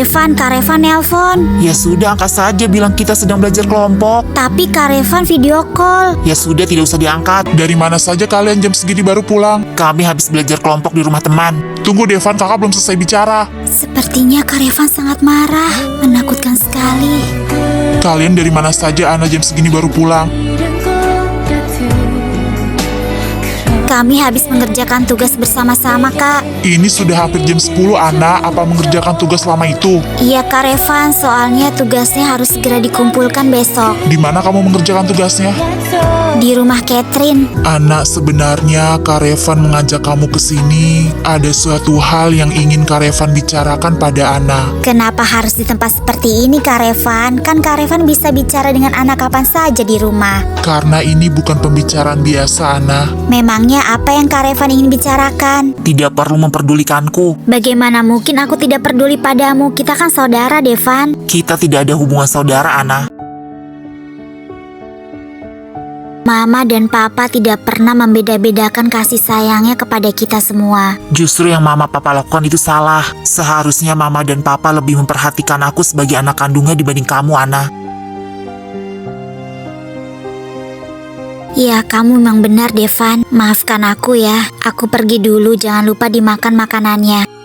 Revan, Kak Revan nelpon. Ya sudah, angkat saja, bilang kita sedang belajar kelompok. Tapi Kak Revan video call. Ya sudah, tidak usah diangkat. Dari mana saja kalian jam segini baru pulang? Kami habis belajar kelompok di rumah teman. Tunggu Devan, kakak belum selesai bicara. Sepertinya Kak Revan sangat marah. Menakutkan sekali. Kalian dari mana saja Ana jam segini baru pulang? Kami habis mengerjakan tugas bersama-sama, Kak. Ini sudah hampir jam 10, Ana. Apa mengerjakan tugas lama itu? Iya, Kak Revan, soalnya tugasnya harus segera dikumpulkan besok. Di mana kamu mengerjakan tugasnya? Di rumah Catherine. Ana, sebenarnya Kak Revan mengajak kamu ke sini. Ada suatu hal yang ingin Kak Revan bicarakan pada Ana. Kenapa harus di tempat seperti ini, Kak Revan? Kan Kak Revan bisa bicara dengan anak kapan saja di rumah. Karena ini bukan pembicaraan biasa, Ana. Memangnya apa yang Kak Revan ingin bicarakan? Tidak perlu memperdulikanku. Bagaimana mungkin aku tidak peduli padamu? Kita kan saudara, Devan. Kita tidak ada hubungan saudara, Ana. Mama dan Papa tidak pernah membeda-bedakan kasih sayangnya kepada kita semua. Justru yang Mama Papa lakukan itu salah. Seharusnya Mama dan Papa lebih memperhatikan aku sebagai anak kandungnya dibanding kamu, Ana. Ya, kamu memang benar, Devan. Maafkan aku ya. Aku pergi dulu, jangan lupa dimakan makanannya.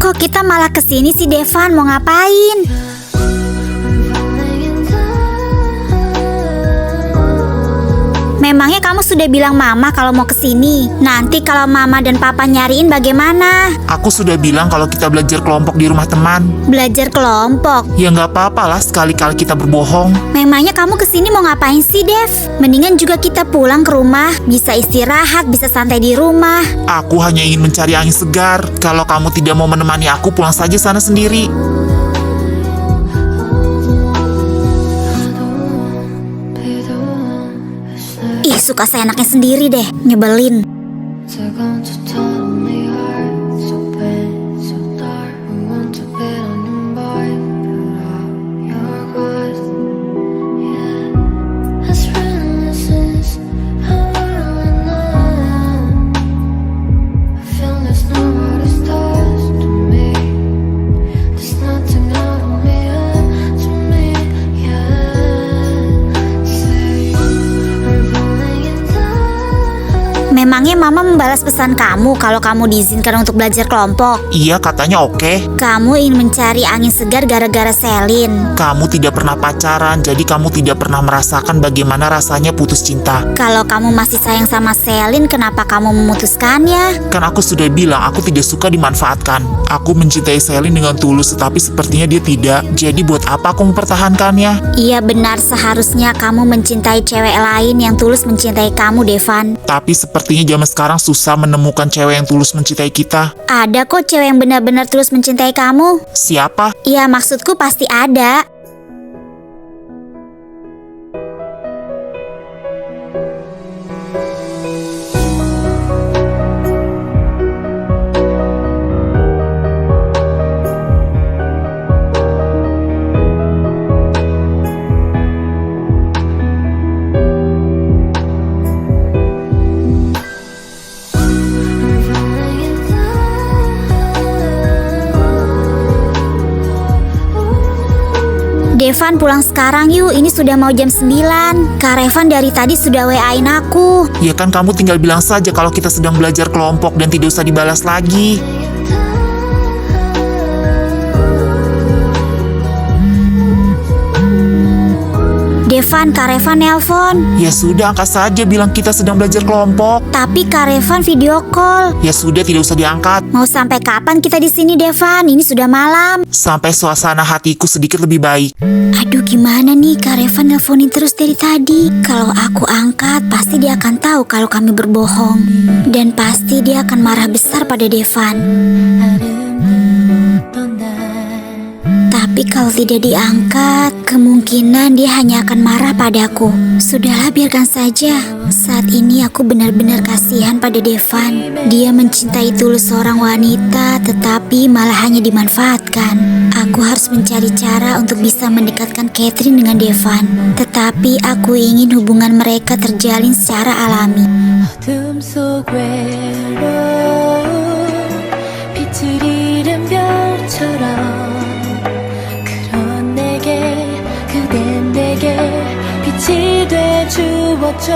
Kok kita malah kesini sih, Devan? Mau ngapain? Memangnya kamu sudah bilang Mama kalau mau kesini? Nanti kalau Mama dan Papa nyariin bagaimana? Aku sudah bilang kalau kita belajar kelompok di rumah teman. Belajar kelompok? Ya nggak apa-apa lah sekali-kali kita berbohong. Memangnya kamu kesini mau ngapain sih, Dev? Mendingan juga kita pulang ke rumah. Bisa istirahat, bisa santai di rumah. Aku hanya ingin mencari angin segar. Kalau kamu tidak mau menemani aku, pulang saja sana sendiri. Ih, suka seenaknya sendiri deh, nyebelin. Memangnya Mama membalas pesan kamu kalau kamu diizinkan untuk belajar kelompok? Iya, katanya oke. Kamu ingin mencari angin segar gara-gara Selin. Kamu tidak pernah pacaran, jadi kamu tidak pernah merasakan bagaimana rasanya putus cinta. Kalau kamu masih sayang sama Selin, kenapa kamu memutuskannya? Kan aku sudah bilang aku tidak suka dimanfaatkan. Aku mencintai Selin dengan tulus, tetapi sepertinya dia tidak. Jadi buat apa aku mempertahankannya? Iya benar, seharusnya kamu mencintai cewek lain yang tulus mencintai kamu, Devan. Tapi sepertinya zaman sekarang susah menemukan cewek yang tulus mencintai kita. Ada kok cewek yang benar-benar tulus mencintai kamu. Siapa? Ya maksudku pasti ada. Devan pulang sekarang yuk, ini sudah mau jam 9. Kak Revan dari tadi sudah WA-in aku. Ya kan kamu tinggal bilang saja kalau kita sedang belajar kelompok dan tidak usah dibalas lagi. Devan, Kak Revan nelpon. Ya sudah, angkat saja bilang kita sedang belajar kelompok. Tapi Kak Revan video call. Ya sudah, tidak usah diangkat. Mau sampai kapan kita di sini Devan? Ini sudah malam. Sampai suasana hatiku sedikit lebih baik. Aduh gimana nih, Kak Revan nelponin terus dari tadi. Kalau aku angkat, pasti dia akan tahu kalau kami berbohong. Dan pasti dia akan marah besar pada Devan. Tapi kalau tidak diangkat, kemungkinan dia hanya akan marah padaku. Sudahlah, biarkan saja. Saat ini aku benar-benar kasihan pada Devan. Dia mencintai tulus seorang wanita, tetapi malah hanya dimanfaatkan. Aku harus mencari cara untuk bisa mendekatkan Catherine dengan Devan. Tetapi aku ingin hubungan mereka terjalin secara alami. 어둠 속 외로운 빛을 잃은 별처럼 그런 내게 그댄 내게 빛이 돼 주었죠.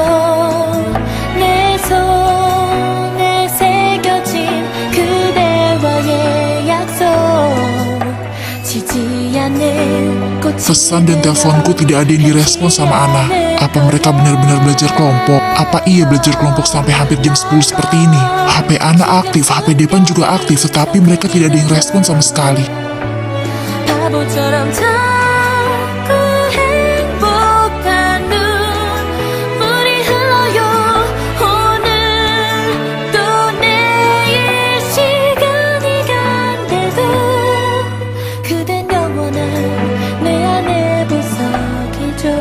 내 손에 새겨진 그대와의 약속 지지 않는 꽃이 Pesan dan teleponku tidak ada yang direspon sama Ana. Apa mereka benar-benar belajar kelompok? Apa ia belajar kelompok sampai hampir jam 10 seperti ini? HP Ana aktif, HP Depan juga aktif, tetapi mereka tidak ada yang respon sama sekali. 바보처럼 자꾸 행복한 눈물이 흘러요. 오늘 또 내일 시간이 간대도 그댄 영원한 내 안에 보석이죠.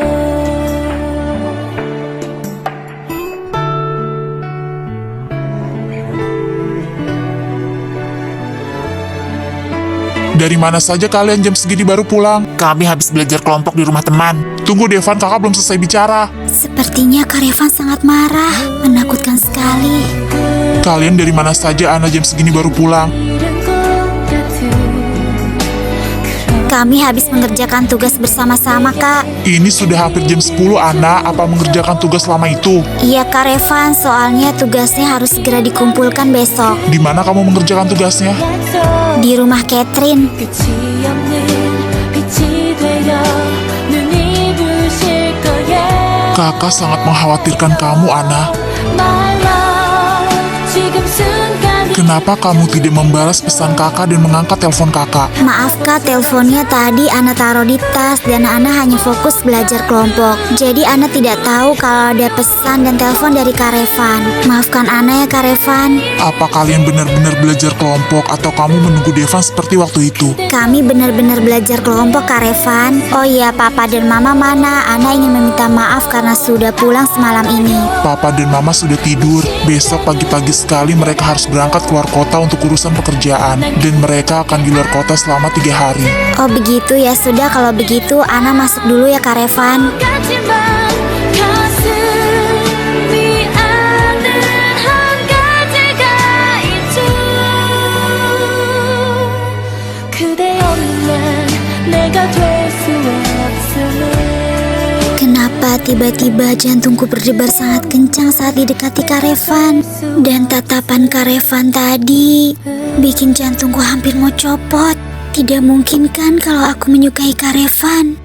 Dari mana saja kalian jam segini baru pulang? Kami habis belajar kelompok di rumah teman. Tunggu Devan, kakak belum selesai bicara. Sepertinya Kak Revan sangat marah. Menakutkan sekali. Kalian dari mana saja Ana jam segini baru pulang? 이른 꽃 같은 Kami habis mengerjakan tugas bersama-sama, Kak. Ini sudah hampir jam 10, Ana. Apa mengerjakan tugas lama itu? Iya, Kak Revan, soalnya tugasnya harus segera dikumpulkan besok. Di mana kamu mengerjakan tugasnya? 약속 Di rumah Catherine. 끝이 없는 빛이 되어 눈이 부실 거야. Kakak sangat mengkhawatirkan kamu, Ana. My love 지금 순간 Kenapa kamu tidak membalas pesan kakak dan mengangkat telepon kakak? Maaf Kak, teleponnya tadi Ana taruh di tas dan Ana hanya fokus belajar kelompok. Jadi Ana tidak tahu kalau ada pesan dan telepon dari Kak Revan. Maafkan Ana ya Kak Revan. Apa kalian benar-benar belajar kelompok atau kamu menunggu Devan seperti waktu itu? Kami benar-benar belajar kelompok Kak Revan. Oh iya, Papa dan Mama mana? Ana ingin meminta maaf karena sudah pulang semalam ini. Papa dan Mama sudah tidur. Besok pagi-pagi sekali mereka harus berangkat keluar kota untuk urusan pekerjaan. Dan mereka akan di luar kota selama 3 hari. Oh begitu ya, sudah kalau begitu Ana masuk dulu ya Kak Revan. 같지만 가슴이 아는 한 가지가 있죠. 그대 없는 난 내가 될 수 없음을. Kenapa tiba-tiba jantungku berdebar sangat kencang saat didekati Kak Revan? Dan tatapan Kak Revan tadi bikin jantungku hampir mau copot. Tidak mungkin kan kalau aku menyukai Kak Revan?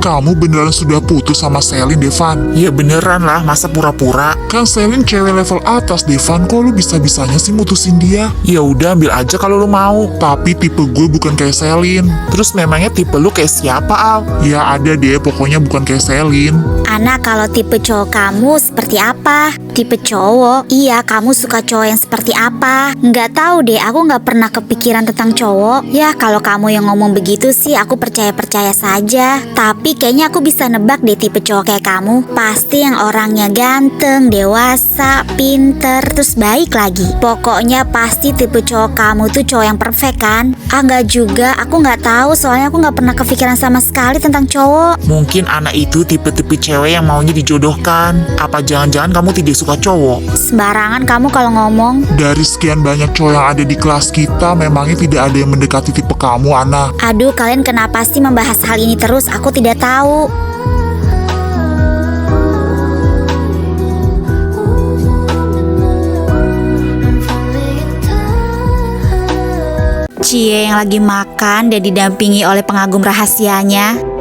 Kamu beneran sudah putus sama Selin, Devan? Ya beneran lah, masa pura-pura? Kan Selin cewek level atas, Devan. Kok lu bisa-bisanya sih mutusin dia? Ya udah ambil aja kalau lu mau. Tapi tipe gue bukan kayak Selin. Terus memangnya tipe lu kayak siapa, Al? Ya ada deh, pokoknya bukan kayak Selin. Ana, kalau tipe cowok kamu seperti apa? Tipe cowok? Iya, kamu suka cowok yang seperti apa? Nggak tahu deh, aku nggak pernah kepikiran tentang cowok. Ya, kalau kamu yang ngomong begitu sih aku percaya-percaya saja. Tapi kayaknya aku bisa nebak deh tipe cowok kayak kamu. Pasti yang orangnya ganteng, dewasa, pinter, terus baik lagi. Pokoknya pasti tipe cowok kamu tuh cowok yang perfect kan? Ah, nggak juga, aku nggak tahu soalnya aku nggak pernah kepikiran sama sekali tentang cowok. Mungkin anak itu tipe-tipe cewek yang maunya dijodohkan. Apa jangan-jangan kamu tidak suka cowok? Sembarangan kamu kalau ngomong. Dari sekian banyak cowok yang ada di kelas kita, memangnya tidak ada yang mendekati tipe kamu, Ana. Aduh, kalian kenapa sih membahas hal ini terus? Aku tidak tahu. Cie yang lagi makan dan didampingi oleh pengagum rahasianya.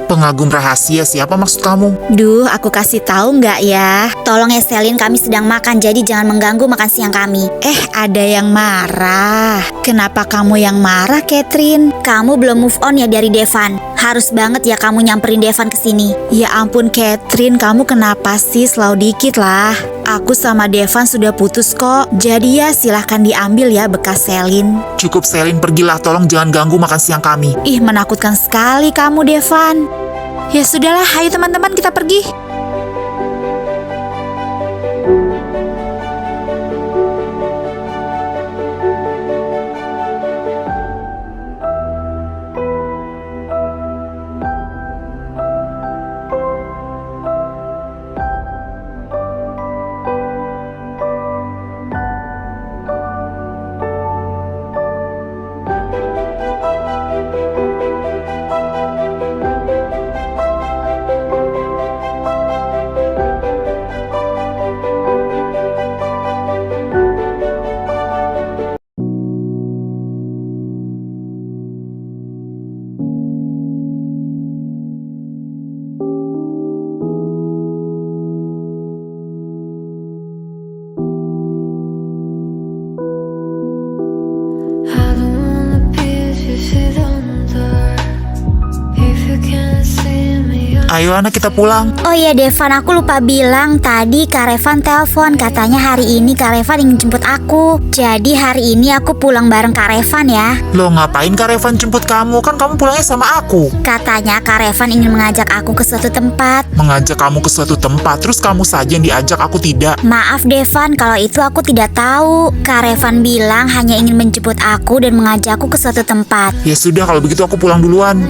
Pengagum rahasia siapa maksud kamu? Duh, aku kasih tahu nggak ya? Tolong ya Selin, kami sedang makan, jadi jangan mengganggu makan siang kami. Ada yang marah. Kenapa kamu yang marah, Catherine? Kamu belum move on ya dari Devan? Harus banget ya kamu nyamperin Devan ke sini. Ya ampun Catherine, kamu kenapa sih? Selalu dikit lah. Aku sama Devan sudah putus kok. Jadi ya silahkan diambil ya bekas Selin. Cukup Selin, pergilah, tolong jangan ganggu makan siang kami. Ih, menakutkan sekali kamu Devan. Ya sudahlah, ayo teman-teman kita pergi. I don't wanna be if you sit under. If you can't see me, Ayo anak, kita pulang. Oh iya Devan, aku lupa bilang tadi Kak Revan telepon, katanya hari ini Kak Revan ingin jemput aku. Jadi hari ini aku pulang bareng Kak Revan ya. Lo ngapain Kak Revan jemput kamu? Kan kamu pulangnya sama aku. Katanya Kak Revan ingin mengajak aku ke suatu tempat. Mengajak kamu ke suatu tempat, terus kamu saja yang diajak, aku tidak. Maaf Devan, kalau itu aku tidak tahu. Kak Revan bilang hanya ingin menjemput aku dan mengajakku ke suatu tempat. Ya sudah, kalau begitu aku pulang duluan.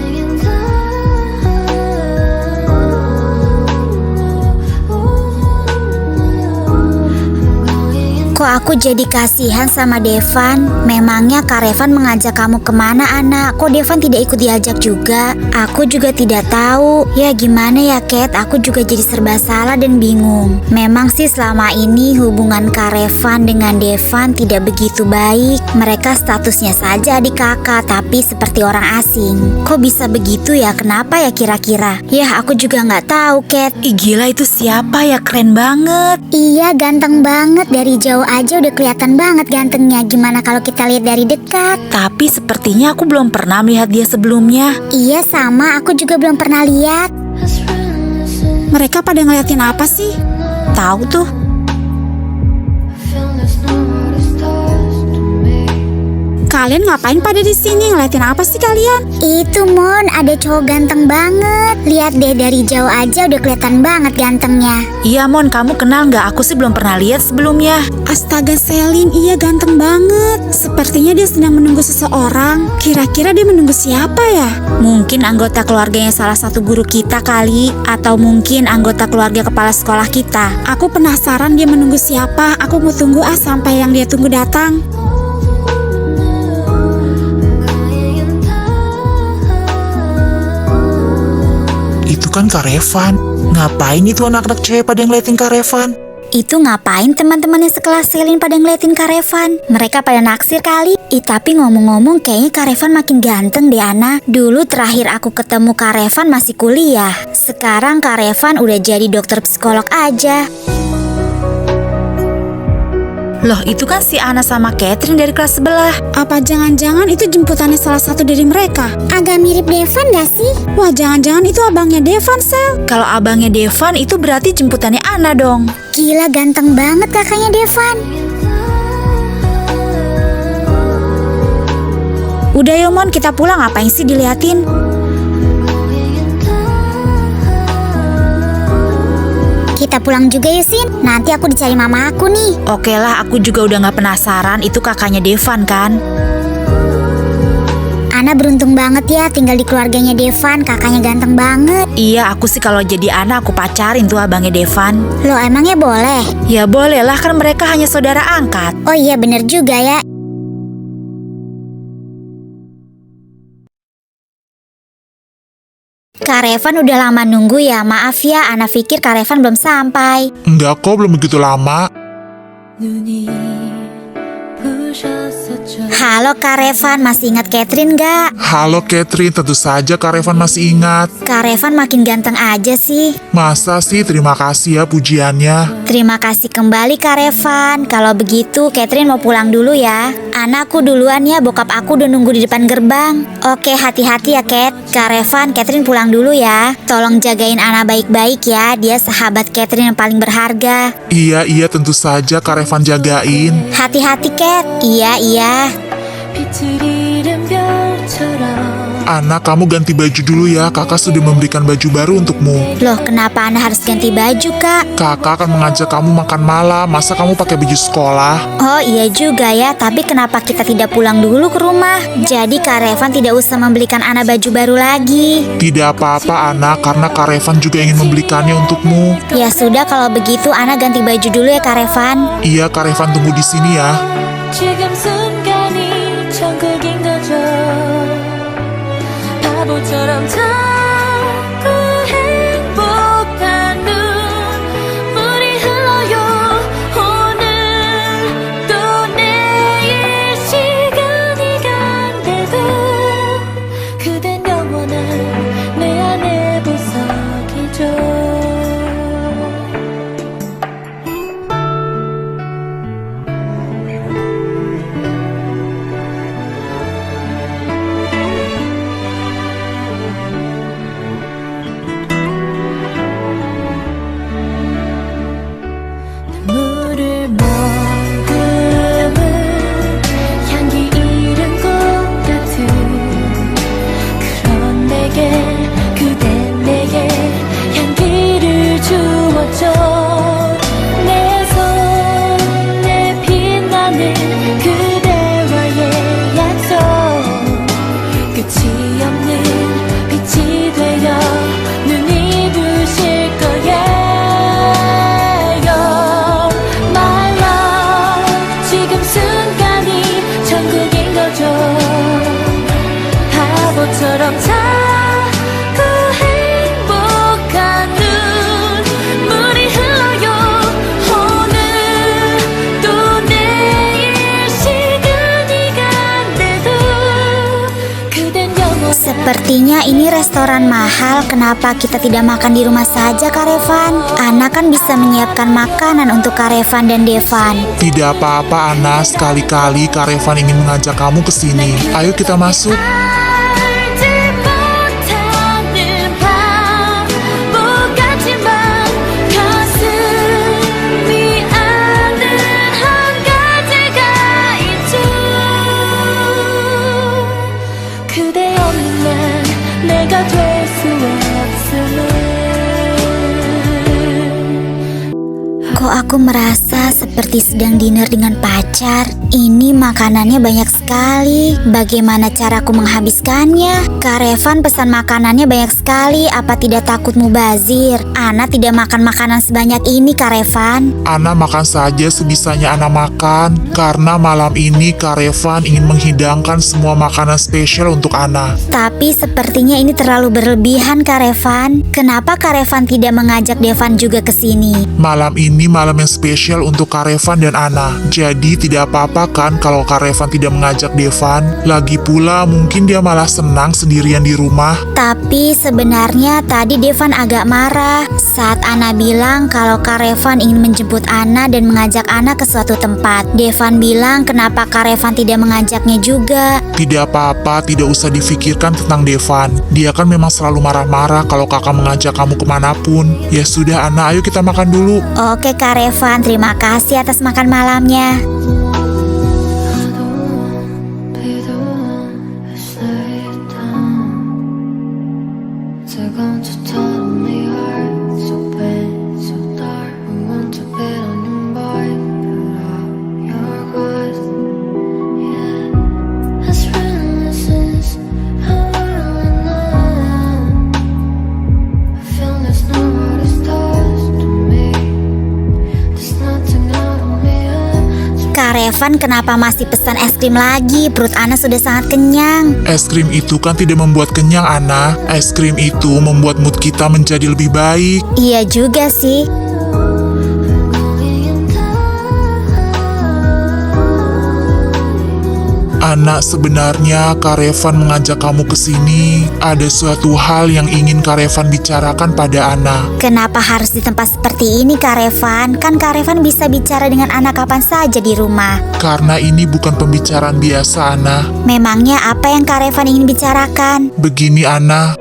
Kok aku jadi kasihan sama Devan? Memangnya Kak Revan mengajak kamu kemana anak? Kok Devan tidak ikut diajak juga? Aku juga tidak tahu. Ya gimana ya Kat, aku juga jadi serba salah dan bingung. Memang sih selama ini hubungan Kak Revan dengan Devan tidak begitu baik. Mereka statusnya saja adik kakak, tapi seperti orang asing. Kok bisa begitu ya? Kenapa ya kira-kira? Ya aku juga nggak tahu Kat. Ih gila, itu siapa ya? Keren banget. Iya, ganteng banget. Dari jauh aja udah kelihatan banget gantengnya. Gimana kalau kita lihat dari dekat? Tapi sepertinya aku belum pernah melihat dia sebelumnya. Iya sama, aku juga belum pernah lihat. Mereka pada ngeliatin apa sih? Tahu tuh. Kalian ngapain pada di sini? Ngeliatin apa sih kalian? Itu Mon, ada cowok ganteng banget. Lihat deh, dari jauh aja udah kelihatan banget gantengnya. Iya Mon, kamu kenal nggak? Aku sih belum pernah lihat sebelumnya. Astaga Selin, iya ganteng banget. Sepertinya dia sedang menunggu seseorang. Kira-kira dia menunggu siapa ya? Mungkin anggota keluarganya salah satu guru kita kali. Atau mungkin anggota keluarga kepala sekolah kita. Aku penasaran dia menunggu siapa. Aku mau tunggu sampai yang dia tunggu datang. Itu kan Kak Revan. Ngapain itu anak-anak cewek pada ngeliatin Kak Revan? Itu ngapain teman-temannya sekelas Selin pada ngeliatin Kak Revan? Mereka pada naksir kali. Tapi ngomong-ngomong kayaknya Kak Revan makin ganteng deh Ana. Dulu terakhir aku ketemu Kak Revan masih kuliah. Sekarang Kak Revan udah jadi dokter psikolog aja. Loh, itu kan si Ana sama Catherine dari kelas sebelah. Apa jangan-jangan itu jemputannya salah satu dari mereka? Agak mirip Devan gak sih? Wah, jangan-jangan itu abangnya Devan, Sel. Kalau abangnya Devan itu berarti jemputannya Ana dong. Gila ganteng banget kakaknya Devan. Udah Yomon, kita pulang, ngapain sih diliatin? Kita pulang juga yuk Sin. Nanti aku dicari mama aku nih. Oke lah, aku juga udah gak penasaran itu kakaknya Devan kan. Ana beruntung banget ya tinggal di keluarganya Devan. Kakaknya ganteng banget. Iya, aku sih kalau jadi Ana aku pacarin tuh abangnya Devan. Loh emangnya boleh? Ya boleh lah, kan mereka hanya saudara angkat. Oh iya bener juga ya. Kak Revan udah lama nunggu ya. Maaf ya, Ana pikir Kak Revan belum sampai. Enggak kok, belum begitu lama. Halo Kak Revan, masih ingat Catherine gak? Halo Catherine, tentu saja Kak Revan masih ingat. Kak Revan makin ganteng aja sih. Masa sih, terima kasih ya pujiannya. Terima kasih kembali Kak Revan. Kalau begitu Catherine mau pulang dulu ya. Anakku duluan ya, bokap aku udah nunggu di depan gerbang. Oke, hati-hati ya Cat. Kak Revan, Catherine pulang dulu ya. Tolong jagain Ana baik-baik ya. Dia sahabat Catherine yang paling berharga. Iya, tentu saja Kak Revan jagain. Hati-hati Cat. Iya. 빛을 잃은 별처럼 Anak, kamu ganti baju dulu ya. Kakak sudah memberikan baju baru untukmu. Loh, kenapa Ana harus ganti baju Kak? Kakak akan mengajak kamu makan malam. Masa kamu pakai baju sekolah? Oh iya juga ya, tapi kenapa kita tidak pulang dulu ke rumah? Jadi Kak Revan tidak usah membelikan Ana baju baru lagi. Tidak apa-apa anak, karena Kak Revan juga ingin membelikannya untukmu. Ya sudah, kalau begitu Ana ganti baju dulu ya Kak Revan. Iya, Kak Revan tunggu di sini ya. 지금 순간이 천국인 거죠 바보처럼 자꾸 행복한 눈물이 흘러요 오늘 또 내일 시간이 간대도 그댄 영원한 내 안에 보석이죠 물을 머금은 향기 잃은 꽃 같은 그런 내게 그댄 내게 향기를 주었죠 내 손에 빛나는 그대와의 약속 끝이 없는 빛이 되어 눈이 부실 거예요 지금 순간이 천국인 거죠 바보처럼 자꾸 행복한 눈물이 흘러요 오늘 또 내일 시간이 간대도 그댄 영원한 Sepertinya ini restoran mahal. Kenapa kita tidak makan di rumah saja Kak Revan? Ana kan bisa menyiapkan makanan untuk Kak Revan dan Devan. Tidak apa-apa Ana, sekali-kali Kak Revan ingin mengajak kamu ke sini. Ayo kita masuk. 알지 못하는 바보 같지만 가슴이 아는 한 가지가 있죠 그대 없는 난 내가 될 수 없음을 Kok aku merasa seperti sedang dinner dengan pacar? Ini makanannya banyak sekali. sekali. Bagaimana caraku menghabiskannya? Kak Revan pesan makanannya banyak sekali. Apa tidak takut mubazir? Ana tidak makan makanan sebanyak ini, Kak Revan. Ana makan saja sebisanya Ana makan. Karena malam ini Kak Revan ingin menghidangkan semua makanan spesial untuk Ana. Tapi sepertinya ini terlalu berlebihan, Kak Revan. Kenapa Kak Revan tidak mengajak Devan juga ke sini? Malam ini malam yang spesial untuk Kak Revan dan Ana. Jadi tidak apa-apa kan kalau Kak Revan tidak mengajak Devan? Lagi pula mungkin dia malah senang sendirian di rumah. Tapi sebenarnya tadi Devan agak marah saat Ana bilang kalau Kak Revan ingin menjemput Ana dan mengajak Ana ke suatu tempat. Devan bilang kenapa Kak Revan tidak mengajaknya juga. Tidak apa-apa, tidak usah difikirkan tentang Devan. Dia kan memang selalu marah-marah kalau kakak mengajak kamu kemanapun. Ya sudah Ana, ayo kita makan dulu. Oke Kak Revan, terima kasih atas makan malamnya. Be the one who slay it down. They're going to tell me heart so bad, so dark. I want to bet on your mind, put out your guard. Yeah, as reminiscence, how I know. I feel there's nowhere to start to me. There's nothing out of me. Kak Revan kenapa masih pesan es krim lagi? Perut Ana sudah sangat kenyang. Es krim itu kan tidak membuat kenyang Ana. Es krim itu membuat mood kita menjadi lebih baik. Iya juga sih. Ana, sebenarnya Kak Revan mengajak kamu ke sini. Ada suatu hal yang ingin Kak Revan bicarakan pada Ana. Kenapa harus di tempat seperti ini Kak Revan? Kan Kak Revan bisa bicara dengan Ana kapan saja di rumah. Karena ini bukan pembicaraan biasa Ana. Memangnya apa yang Kak Revan ingin bicarakan? Begini Ana.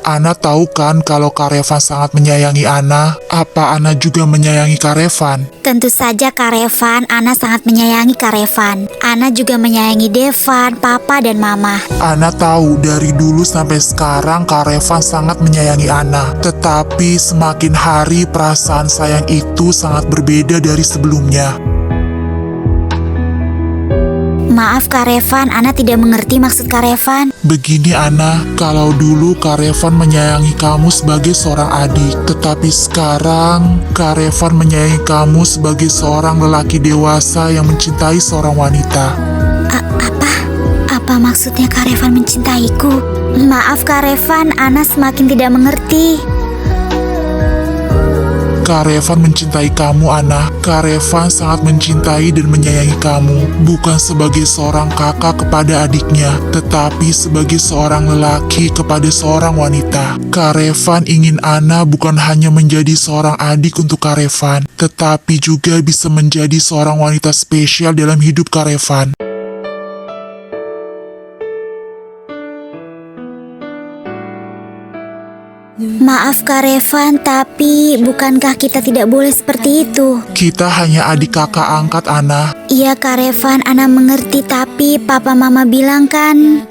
Ana tahu kan kalau Kak Revan sangat menyayangi Ana. Apa Ana juga menyayangi Kak Revan? Tentu saja Kak Revan, Ana sangat menyayangi Kak Revan. Ana juga menyayangi Devan, Papa dan Mama. Ana tahu dari dulu sampai sekarang Kak Revan sangat menyayangi Ana. Tetapi semakin hari perasaan sayang itu sangat berbeda dari sebelumnya. Maaf Kak Revan, Ana tidak mengerti maksud Kak Revan. Begini Ana, kalau dulu Kak Revan menyayangi kamu sebagai seorang adik. Tetapi sekarang Kak Revan menyayangi kamu sebagai seorang lelaki dewasa yang mencintai seorang wanita. Apa maksudnya Kak Revan mencintaiku? Maaf Kak Revan, Ana semakin tidak mengerti. Kak Revan mencintai kamu Ana. Kak Revan sangat mencintai dan menyayangi kamu. Bukan sebagai seorang kakak kepada adiknya, tetapi sebagai seorang lelaki kepada seorang wanita. Kak Revan ingin Ana bukan hanya menjadi seorang adik untuk Kak Revan, tetapi juga bisa menjadi seorang wanita spesial dalam hidup Kak Revan. Maaf Kak Revan, tapi bukankah kita tidak boleh seperti itu? Kita hanya adik kakak angkat Ana. Iya Kak Revan, Ana mengerti, tapi Papa Mama bilang kan...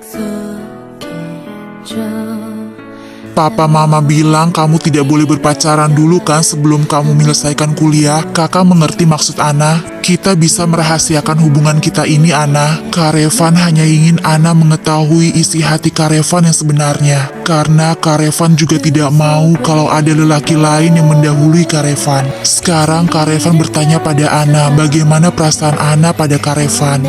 Papa Mama bilang kamu tidak boleh berpacaran dulu kan sebelum kamu menyelesaikan kuliah. Kakak mengerti maksud Ana. Kita bisa merahasiakan hubungan kita ini Ana. Kak Revan hanya ingin Ana mengetahui isi hati Kak Revan yang sebenarnya. Karena Kak Revan juga tidak mau kalau ada lelaki lain yang mendahului Kak Revan. Sekarang Kak Revan bertanya pada Ana, bagaimana perasaan Ana pada Kak Revan?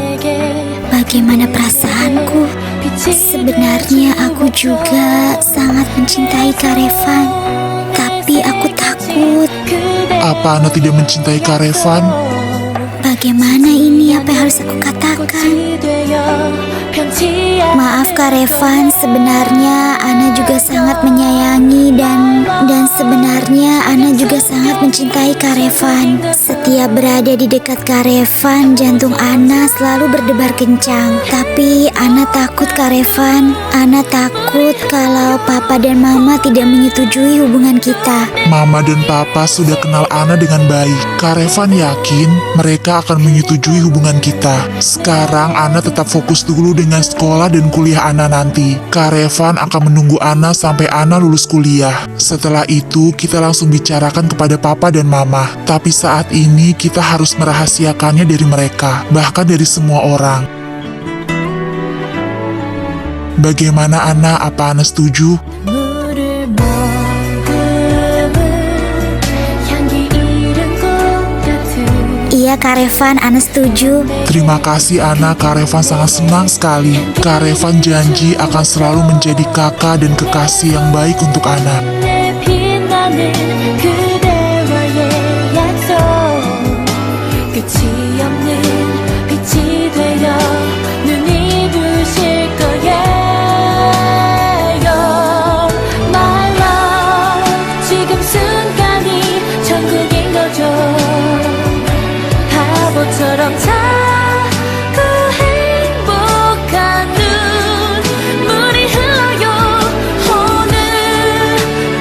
Bagaimana perasaanku? Sebenarnya aku juga sangat mencintai Kak Revan. Tapi aku takut. Apa Ana tidak mencintai Kak Revan? Bagaimana ini? Apa yang harus aku katakan? Maaf Kak Revan, sebenarnya Ana juga sangat menyayangi dan sebenarnya Ana juga sangat mencintai Kak Revan. Setiap berada di dekat Kak Revan, jantung Ana selalu berdebar kencang. Tapi Ana takut Kak Revan. Ana takut kalau Papa dan Mama tidak menyetujui hubungan kita. Mama dan Papa sudah kenal Ana dengan baik. Kak Revan yakin mereka akan menyetujui hubungan kita. Sekarang Ana tetap fokus dulu dengan sekolah dan kuliah Ana nanti. Kak Revan akan menunggu Ana sampai Ana lulus kuliah. Setelah itu kita langsung bicarakan kepada Papa dan Mama. Tapi saat ini ini kita harus merahasiakannya dari mereka, bahkan dari semua orang. Bagaimana Ana? Apa Ana setuju? 물을 머금은 향기 잃은 꽃 같은 Iya Kak Revan, Ana setuju. Terima kasih Ana, Kak Revan sangat senang sekali. Kak Revan janji akan selalu menjadi kakak dan kekasih yang baik untuk Ana. 내 빛나는 그대와의 약속 끝이 없는 빛이 되어 눈이 부실 거예요 My love 지금 순간이 천국인 거죠 바보처럼 자꾸 행복한 눈물이 흘러요 오늘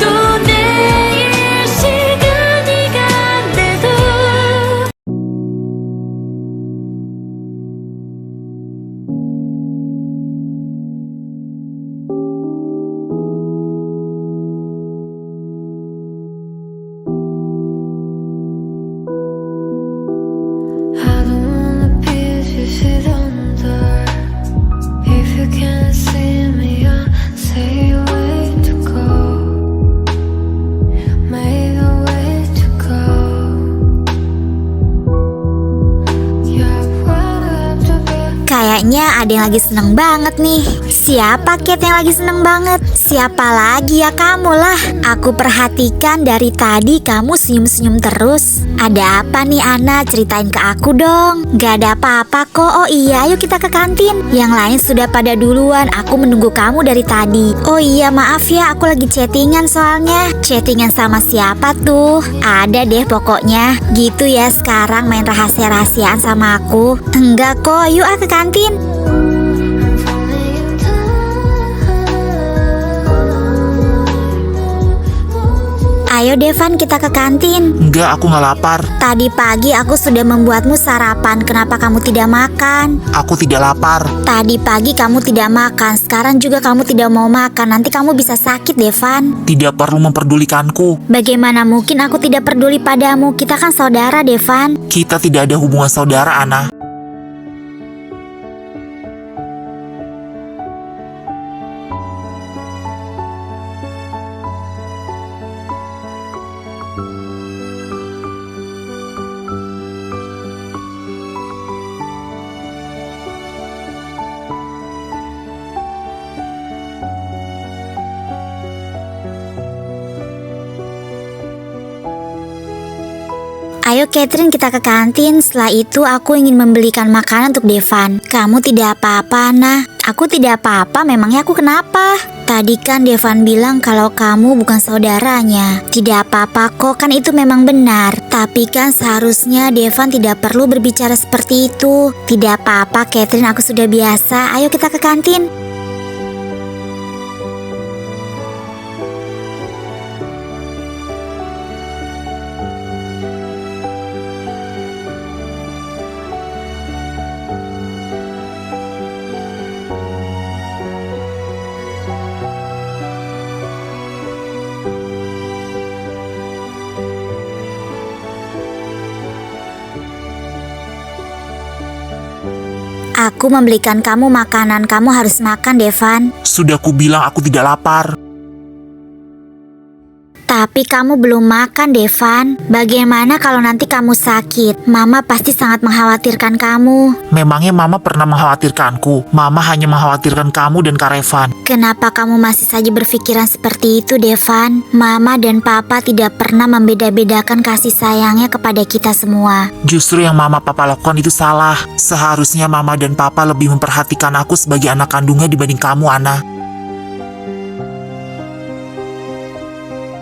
또 내일 시간이 간대도 I don't wanna be sit on the door. If you can't see me, I'll say way to go. Make a way to go. Yeah, what up to be? Kayaknya ada yang lagi seneng banget nih. Siapa Kate yang lagi seneng banget? Siapa lagi ya, kamu lah. Aku perhatikan dari tadi kamu senyum-senyum terus. Ada apa nih Ana? Ceritain ke aku dong. Gak ada apa-apa kok. Oh iya, ayo kita ke kantin. Yang lain sudah pada duluan. Aku menunggu kamu dari tadi. Oh iya, maaf ya, aku lagi chattingan soalnya. Chattingan sama siapa tuh? Ada deh pokoknya. Gitu ya sekarang main rahasia-rahasiaan sama aku. Enggak kok, yuk ke kantin. I'm falling in love. Ayo Devan, kita ke kantin. Enggak, aku nggak lapar. Tadi pagi aku sudah membuatmu sarapan. Kenapa kamu tidak makan? Aku tidak lapar. Tadi pagi kamu tidak makan. Sekarang juga kamu tidak mau makan. Nanti kamu bisa sakit, Devan. Tidak perlu memperdulikanku. Bagaimana mungkin aku tidak peduli padamu? Kita kan saudara, Devan. Kita tidak ada hubungan saudara, Ana. Ayo Catherine, kita ke kantin. Setelah itu aku ingin membelikan makanan untuk Devan. Kamu tidak apa-apa, Nah. Aku tidak apa-apa, memangnya aku kenapa? Tadi kan Devan bilang kalau kamu bukan saudaranya. Tidak apa-apa kok, kan itu memang benar. Tapi kan seharusnya Devan tidak perlu berbicara seperti itu. Tidak apa-apa Catherine, aku sudah biasa. Ayo kita ke kantin. Aku membelikan kamu makanan, kamu harus makan, Devan. Sudah kubilang aku tidak lapar. Tapi kamu belum makan, Devan. Bagaimana kalau nanti kamu sakit? Mama pasti sangat mengkhawatirkan kamu. Memangnya Mama pernah mengkhawatirkanku? Mama hanya mengkhawatirkan kamu dan Kak Revan. Kenapa kamu masih saja berpikiran seperti itu, Devan? Mama dan Papa tidak pernah membeda-bedakan kasih sayangnya kepada kita semua. Justru yang Mama Papa lakukan itu salah. Seharusnya Mama dan Papa lebih memperhatikan aku sebagai anak kandungnya dibanding kamu, Ana.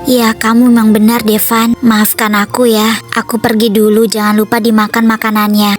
Ya, kamu memang benar, Devan. Maafkan aku ya. Aku pergi dulu, jangan lupa dimakan makanannya.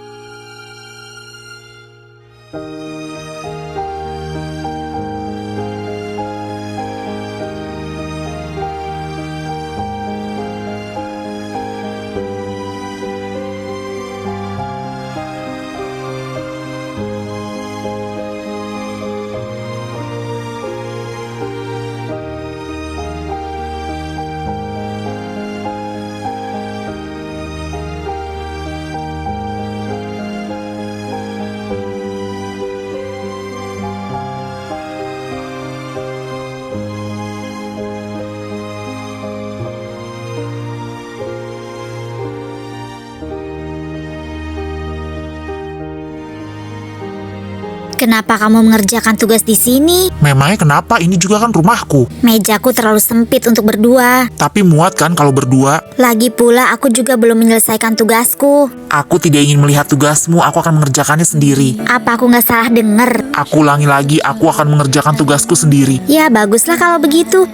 Kenapa kamu mengerjakan tugas di sini? Memangnya kenapa? Ini juga kan rumahku. Mejaku terlalu sempit untuk berdua. Tapi muat kan kalau berdua? Lagi pula aku juga belum menyelesaikan tugasku. Aku tidak ingin melihat tugasmu, aku akan mengerjakannya sendiri. Apa aku nggak salah denger? Aku ulangi lagi, aku akan mengerjakan tugasku sendiri. Ya baguslah kalau begitu.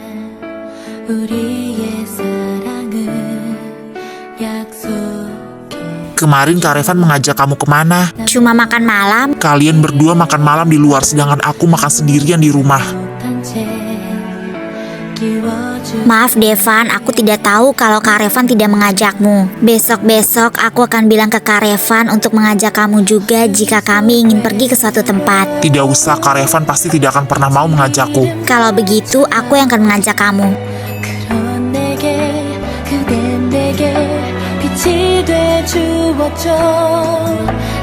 Kemarin Kak Revan mengajak kamu kemana? Cuma makan malam. Kalian berdua makan malam di luar, sedangkan aku makan sendirian di rumah. Maaf Devan, aku tidak tahu kalau Kak Revan tidak mengajakmu. Besok-besok aku akan bilang ke Kak Revan untuk mengajak kamu juga jika kami ingin pergi ke suatu tempat. Tidak usah, Kak Revan pasti tidak akan pernah mau mengajakku. Kalau begitu, aku yang akan mengajak kamu. 그런 내게 그댄 내게 빛이 돼주었죠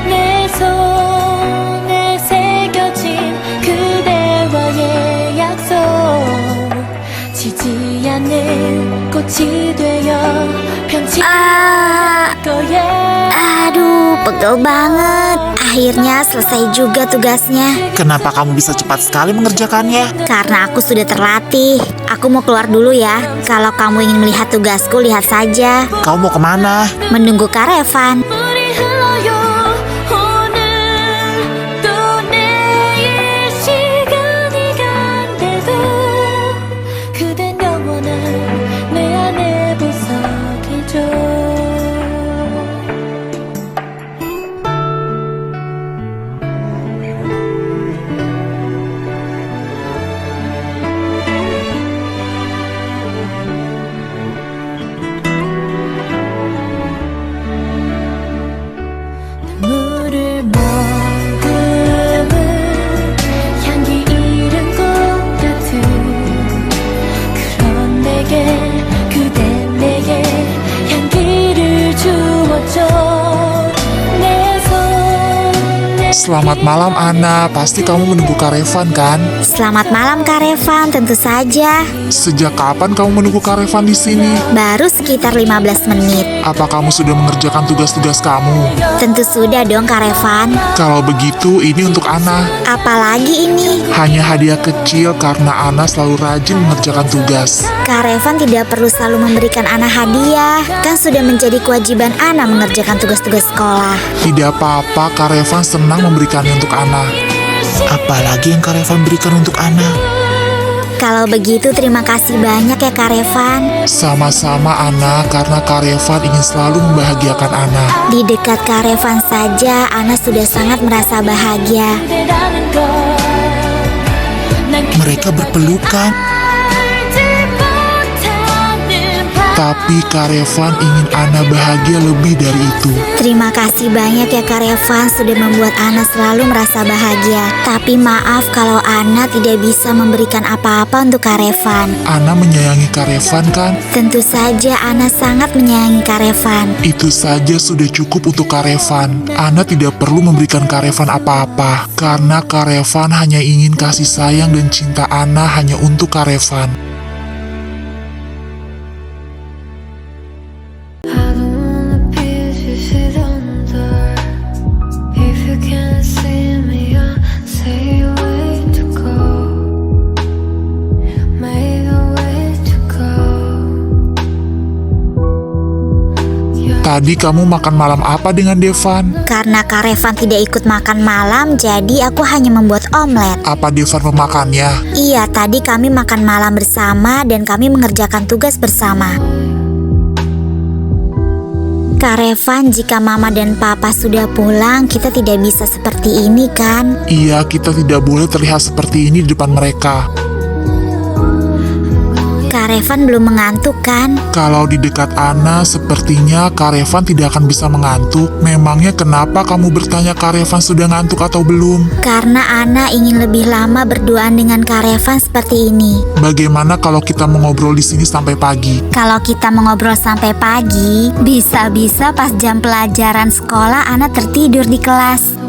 내 손에 새겨진 그대와의 약속 지지 않는 꽃이 되어 편지 거야 Aduh, pegel banget. Akhirnya selesai juga tugasnya. Kenapa kamu bisa cepat sekali mengerjakannya? Karena aku sudah terlatih. Aku mau keluar dulu ya. Kalau kamu ingin melihat tugasku, lihat saja. Kau mau kemana? Menunggu Kak Revan. 물이 흘러요 오늘 또 내일 시간이 간대도 그댄 영원한 내 안에 보석이죠 물을 머금은 향기 잃은 꽃 같은 그런 내게 그댄 내게 향기를 주었죠 내 손에 Selamat malam Ana, pasti kamu menunggu Kak Revan kan? Selamat malam Kak Revan, tentu saja. Sejak kapan kamu menunggu Kak Revan di sini? Baru sekitar 15 menit. Apa kamu sudah mengerjakan tugas-tugas kamu? Tentu sudah dong Kak Revan. Kalau begitu, ini untuk Ana. Apalagi ini? Hanya hadiah kecil karena Ana selalu rajin mengerjakan tugas. Kak Revan tidak perlu selalu memberikan Ana hadiah. Kan sudah menjadi kewajiban Ana mengerjakan tugas-tugas sekolah. Tidak apa-apa, Kak Revan senang memberikannya untuk Ana. Apalagi yang Kak Revan berikan untuk Ana? Kalau begitu terima kasih banyak ya Kak Revan. Sama-sama Ana, karena Kak Revan ingin selalu membahagiakan Ana. Di dekat Kak Revan saja Ana sudah sangat merasa bahagia. 그대라는 걸난 Mereka berpelukan. 알지 못하는 Tapi Kak Revan ingin Ana bahagia lebih dari itu. Terima kasih banyak ya Kak Revan sudah membuat Ana selalu merasa bahagia. Tapi maaf kalau Ana tidak bisa memberikan apa-apa untuk Kak Revan. Ana menyayangi Kak Revan kan? Tentu saja Ana sangat menyayangi Kak Revan. Itu saja sudah cukup untuk Kak Revan. Ana tidak perlu memberikan Kak Revan apa-apa. Karena Kak Revan hanya ingin kasih sayang dan cinta Ana hanya untuk Kak Revan. I don't wanna be sit on the if you can't see me I'll say way to go make a way to go Tadi kamu makan malam apa dengan Devan? Karena Kak Revan tidak ikut makan malam, jadi aku hanya membuat omelet. Apa Devan memakannya? Iya, tadi kami makan malam bersama dan kami mengerjakan tugas bersama. Kak Revan, jika Mama dan Papa sudah pulang, kita tidak bisa seperti ini kan? Iya, kita tidak boleh terlihat seperti ini di depan mereka. Kak Revan belum mengantuk kan? Kalau di dekat Ana, sepertinya Kak Revan tidak akan bisa mengantuk. Memangnya kenapa kamu bertanya Kak Revan sudah ngantuk atau belum? Karena Ana ingin lebih lama berduaan dengan Kak Revan seperti ini. Bagaimana kalau kita mengobrol di sini sampai pagi? Kalau kita mengobrol sampai pagi, bisa-bisa pas jam pelajaran sekolah Ana tertidur di kelas.